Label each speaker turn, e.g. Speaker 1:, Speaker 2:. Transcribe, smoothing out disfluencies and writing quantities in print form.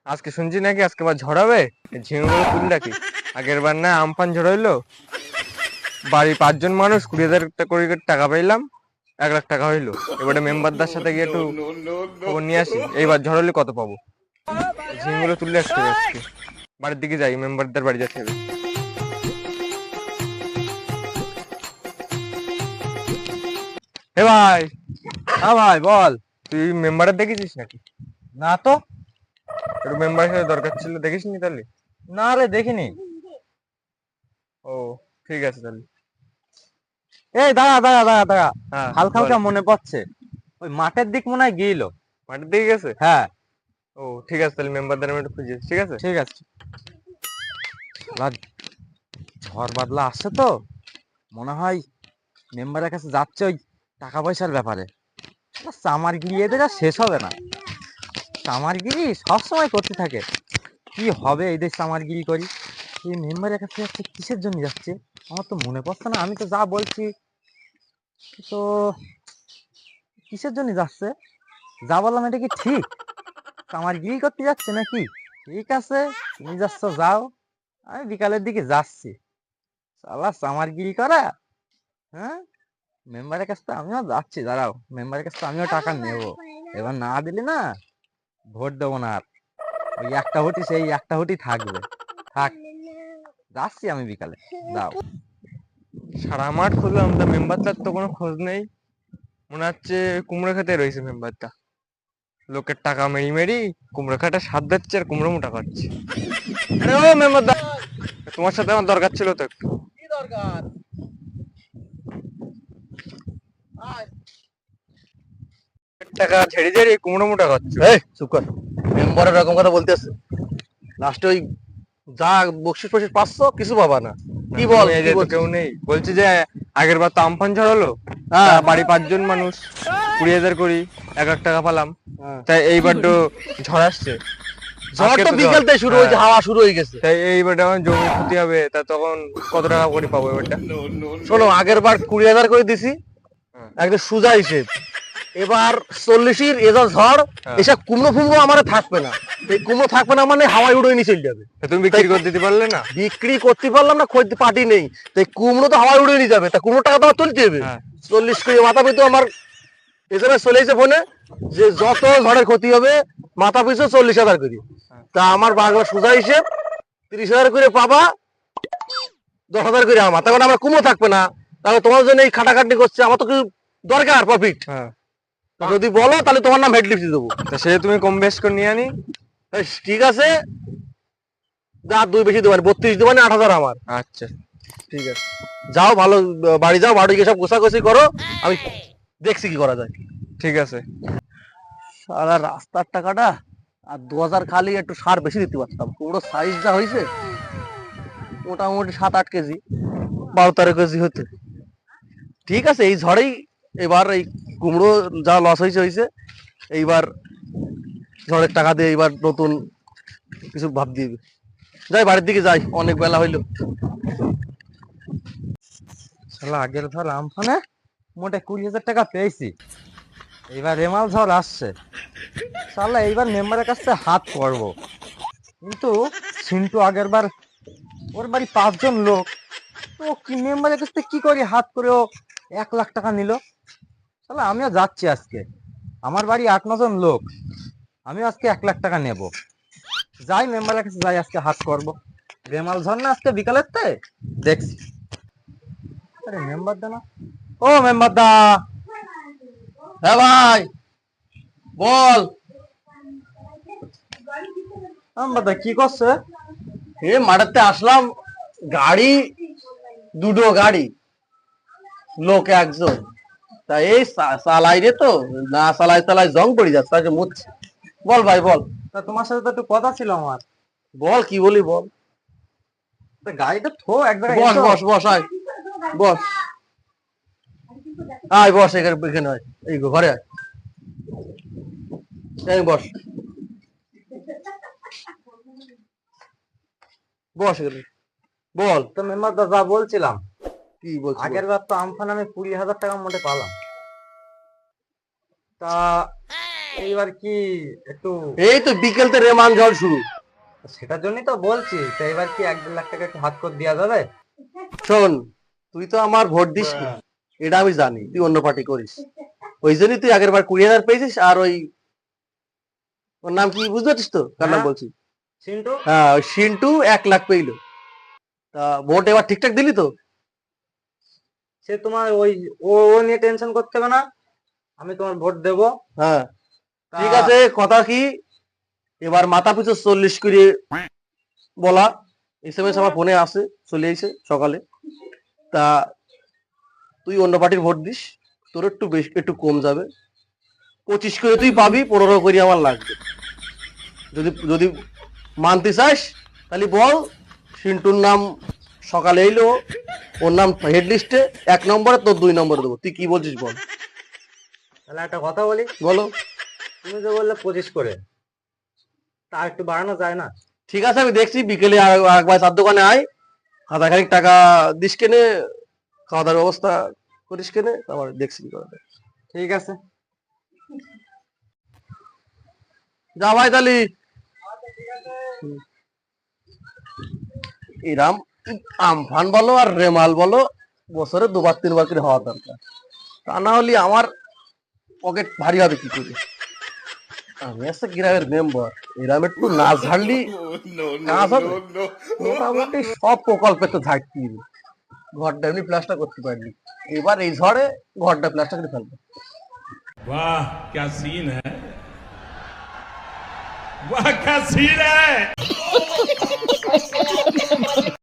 Speaker 1: আজকে শুনছি নাকি আজকে আবার ঝড়াবে, ঝিঙেগুলো তুল নাকি। আগের বার না আমফান ঝড়াইলো, বাড়ি 5 জন মানুষ 20,000 করে টাকা পাইলাম, 1 লাখ টাকা হইলো। এবারে মেম্বারদের সাথে গিয়ে একটু খবর নিয়ে আসি, এইবার ঝড়ালে কত পাবো। ঝিঙেগুলো তুললে আসতে হবে আজকে, বাড়ির দিকে যাই, মেম্বারদের বাড়ি যেতে হবে। হে ভাই।
Speaker 2: হ্যাঁ ভাই বল।
Speaker 1: তুই মেম্বারের দেখেছিস নাকি?
Speaker 2: না তো।
Speaker 1: একটু মেম্বারের সাথে দরকার ছিল, দেখিসনি তাহলে?
Speaker 2: না রে দেখিনি।
Speaker 1: ও ঠিক আছে তাহলে।
Speaker 2: এই দাঁড়া দাঁড়া দাঁড়া দাঁড়া,
Speaker 1: হ্যাঁ
Speaker 2: হালকা
Speaker 1: বল।
Speaker 2: হালকা মনে পড়ছে, ওই মাঠের দিক মনে হয় গিয়েলো।
Speaker 1: মাটির দিকে গেছে?
Speaker 2: হ্যাঁ
Speaker 1: ও ঠিক আছে তাহলে, মেম্বারদের আমি একটু খুঁজে, ঠিক আছে।
Speaker 2: ঠিক আছে। শালা ঝড় বাদলা আসছে তো, মনে হয় মেম্বারের কাছে যাচ্ছে ওই টাকা পয়সার ব্যাপারে। শালা চামারগিরি এদের আর শেষ হবে না, চামারগিরি সবসময় করতে থাকে। কি হবে এদের চামারগিরি করি। এই মেম্বারের কাছে যাচ্ছে কিসের জন্য যাচ্ছে আমার তো মনে পড়ছে না। আমি তো যা বলছি তো, কিসের জন্য যাচ্ছে, যা বললাম এটা কি ঠিক? চামারগিরি করতে যাচ্ছে নাকি? ঠিক আছে, তুমি যাচ্ছ যাও, আমি বিকালের দিকে যাচ্ছি। শালা চামারগিরি করা। হ্যাঁ, মেম্বারের কাছ থেকে আমিও যাচ্ছি, দাঁড়াও, মেম্বারের কাছ থেকে আমিও টাকা নেবো। এবার না দিলে না ভোট দেবো না আর। ওই একটা ভোটই, সেই একটা ভোটই থাকবে। থাক, যাচ্ছি আমি বিকালে, দাও।
Speaker 1: সারা মাঠ খুঁজলাম, তা মেম্বারটার তো কোনো খোঁজ নেই। মনে হচ্ছে কুমড়ো খেতে রয়েছে মেম্বারটা, লোকের টাকা মেরি মেরি কুমড়ো খাটা স্বাদ দিচ্ছে আর কুমড়ো মোটা খাচ্ছে। আরে ও মেম্বার দা, তোমার সাথে আমার দরকার ছিল তো একটু।
Speaker 2: কি দরকার?
Speaker 1: টাকা ঝেড়ে ঝেড়ে কুমড়ো মোটা খাচ্ছে।
Speaker 3: এই চুপ কর, মেম্বার এরকম কথা বলতেছে, লাস্টে ওই যা বকশিস ফকশিস পাচ্ছ কিছু পাবা না। কি বল,
Speaker 1: তুমি এই
Speaker 3: কি
Speaker 1: যে তো
Speaker 3: বলছিস?
Speaker 1: কেউ নেই, বলছি যে আগের বার তো আমফান ঝড়
Speaker 3: হ্যাঁ
Speaker 1: বাড়ি 5 জন মানুষ 20,000 করি 1 লাখ টাকা পেলাম।
Speaker 3: হ্যাঁ।
Speaker 1: তাই এইবার তো ঝড় আসছে,
Speaker 3: ঝড়
Speaker 1: আজকে
Speaker 3: তো
Speaker 1: তো ঝড়।
Speaker 3: বিকেল থেকে শুরু হয়েছে,
Speaker 1: হ্যাঁ,
Speaker 3: হাওয়া শুরু হয়ে গেছে।
Speaker 1: তাই এইবার আমার জমি ক্ষতি হবে, তা তখন কত টাকা করে পাবো এবারটা?
Speaker 3: শোনো, আগের বার 20,000 করে দিছি,
Speaker 1: হ্যাঁ।
Speaker 3: একদম সুজা হিসেব। এবার 40-এর এজা ঝড়,
Speaker 1: হ্যাঁ।
Speaker 3: এসব কুমড়ো ফুমড়ো আমার থাকবে না। এই কুমড়ো থাকবে না মানে হাওয়ায় উড়ে নিয়ে চলে যাবে।
Speaker 1: তা তুমি বিক্রি করে দিতে পারলে না?
Speaker 3: বিক্রি করতে পারলাম না, খদ্দের পার্টি নেই, তাই কুমড়ো তো হাওয়ায় উড়ে নিয়ে যাবে, তা কুমড়ো টাকা তো আমার তুলতে হবে।
Speaker 1: হ্যাঁ।
Speaker 3: 40 করে মাথা পিছু আমার এসএমএস চলে এসেছে ফোনে যে যত ঝড়ের ক্ষতি হবে মাথা পিছু 40,000 করে।
Speaker 1: হ্যাঁ।
Speaker 3: তা আমার বাংলা সোজা হিসেব 30,000 করে পাবা, 10,000 করে আমার, তখন আমার কুমড়ো থাকবে না। তাহলে তোমার জন্য এই খাটাখাটনি করছে, আমার তো কিছু দরকার প্রফিট।
Speaker 1: হ্যাঁ,
Speaker 3: যদি বলো তাহলে তোমার নাম হেড লিস্ট দেবো।
Speaker 1: তা সে তুমি কম বেশ করে নিয়ে আনি।
Speaker 3: বেশ, ঠিক আছে, যা দুই বেশি দেবানি, 32 দেবানি, 8,000 আমার।
Speaker 1: আচ্ছা ঠিক আছে।
Speaker 3: যাও ভালো, বাড়ি যাও, বাড়ি গিয়ে সব গোছাগুছি করো, আমি দেখছি কি করা যায়।
Speaker 1: ঠিক আছে।
Speaker 3: সারা রাস্তার টাকাটা আর 2,000 খালি একটু সার বেশি দিতে পারতাম। পুরো সাইজ যা হয়েছে মোটামুটি 7-8 কেজি, 12-13 কেজি হতে। ঠিক আছে, এই ঝড়েই এবার এই কুমড়ো যা লস হয়েছে হয়েছে, এইবার ঝড়ের টাকা দিয়ে এইবার নতুন কিছু ভাব দিবে। যাই বাড়ির দিকে যাই, অনেক বেলা হইলো।
Speaker 2: শালা আগের ধর আমফানে মোটে 20,000 টাকা পেয়েছি, এইবার রেমাল ঝড় আসছে। শালা এইবার মেম্বারের কাছ থেকে হাত করবো, কিন্তু সিন্টু আগের বার, ওর বাড়ি 5 জন লোক, তো কি মেম্বারের কাছ থেকে কি করি হাত করে ও 1 লাখ টাকা নিল। শালা আমিও যাচ্ছি আজকে, আমার বাড়ি 8-9 জন লোক, আমিও আজকে 1 লাখ টাকা নেব। যাই মেম্বারের কাছে যাই, আজকে হাত করব। রেমাল ঝড় না আজকে বিকালের তে, দেখছি। আরে মেম্বার দা না, ও মেম্বার দা।
Speaker 3: হ্যাঁ ভাই বল।
Speaker 2: মেম্বার দা কি করছে?
Speaker 3: এ মাঠেতে আসলাম, গাড়ি দুটো, গাড়ি লোক একজন, তা এই চালাই রে, তো না চালাই চালাই জং পড়ে যাচ্ছে, তাই মুচ্ছে। বল ভাই বল।
Speaker 2: তা তোমার সাথে তো একটু কথা ছিল আমার।
Speaker 3: বল কি বলি বল।
Speaker 2: তা গাড়িটা থো এক জায়গায়,
Speaker 3: বস
Speaker 2: এসো।
Speaker 3: বস বস, আয় বস, আয় বস, এখানে এখানে আয়, এই ঘরে আয়, এই বস বস এখানে, বল।
Speaker 2: তো মেম্বার দা যা বলছিলাম,
Speaker 3: কি বলছিস
Speaker 2: আগের বার তো আমফান আমি 20,000 টাকা মোটে পালাম। তা এইবার কি একটু
Speaker 3: এই তো বিকেলতে রেমান জল শুরু।
Speaker 2: সেটার জন্যই তো বলছি, তো এবার কি 1-1.5 লাখ টাকা একটু হাত করে দেওয়া যাবে?
Speaker 3: শোন, তুই তো আমার ভোট দিস না, এটা আমি জানি, তুই অন্য পার্টি করিস। ওই জন্যই তুই আগের বার 20,000 পেয়েছিস। আর ওর নাম কি বুঝতে পারছিস তো, কার নাম
Speaker 2: হ্যাঁ।
Speaker 3: বলছি?
Speaker 2: সিন্টু,
Speaker 3: হ্যাঁ, ওই সিন্টু 1 লাখ পেইলো। তা ভোট এবার ঠিকঠাক দিলি তো?
Speaker 2: সে তোমার ওই ও ও নিয়ে টেনশন করতে হবে না, আমি তোমার ভোট দেবো।
Speaker 3: হ্যাঁ,
Speaker 2: তা
Speaker 3: ঠিক আছে। কথা কি, এবার মাথা পিছু 40 করে বলা। SMS আমার ফোনে আসে, চলে এসে সকালে। তা তুই অন্য পার্টির ভোট দিস, তোর একটু বেশি একটু কম যাবে। 25 করে তুই পাবি, 15 করে আমার লাগবে। যদি যদি মানতে চাস তাহলে বল। সিন্টুর নাম সকালে এলো, ওর নাম হেড লিস্টে 1 নম্বরে, তোর 2 নম্বরে দেবো। তুই কি বলছিস বল?
Speaker 2: তাহলে একটা কথা বলি,
Speaker 3: বলো।
Speaker 2: তুমি যে বললে 25 করে, তা একটু বাড়ানো যায় না?
Speaker 3: ঠিক আছে, আমি দেখছি বিকেলে একবার চার দোকানে আয়, খানিক টাকা দিস কেনে, খাওয়া দাওয়ার ব্যবস্থা করিস কেনে, তারপর দেখছি কি করা যায়।
Speaker 2: ঠিক আছে।
Speaker 3: যা ভাই তালি। এরাম আমফান বলো আর রেমাল বলো, বছরে 2-3 বার করে হওয়া দরকার। তা না হলে আমার পকেট ভারী হবে কি করে? আমি একটা গ্রামের মেম্বার, এরাম একটু না ঝাড়লি কাজ হবে? মোটামুটি সব প্রকল্পে তো ঝাড়তি, ঘরটা এমনি প্লাস্টার করতে পারলি, এবার এই ঝড়ে ঘরটা প্লাস্টার করে ফেলবো।
Speaker 4: वाह क्या सीन है, वाह क्या सीन है।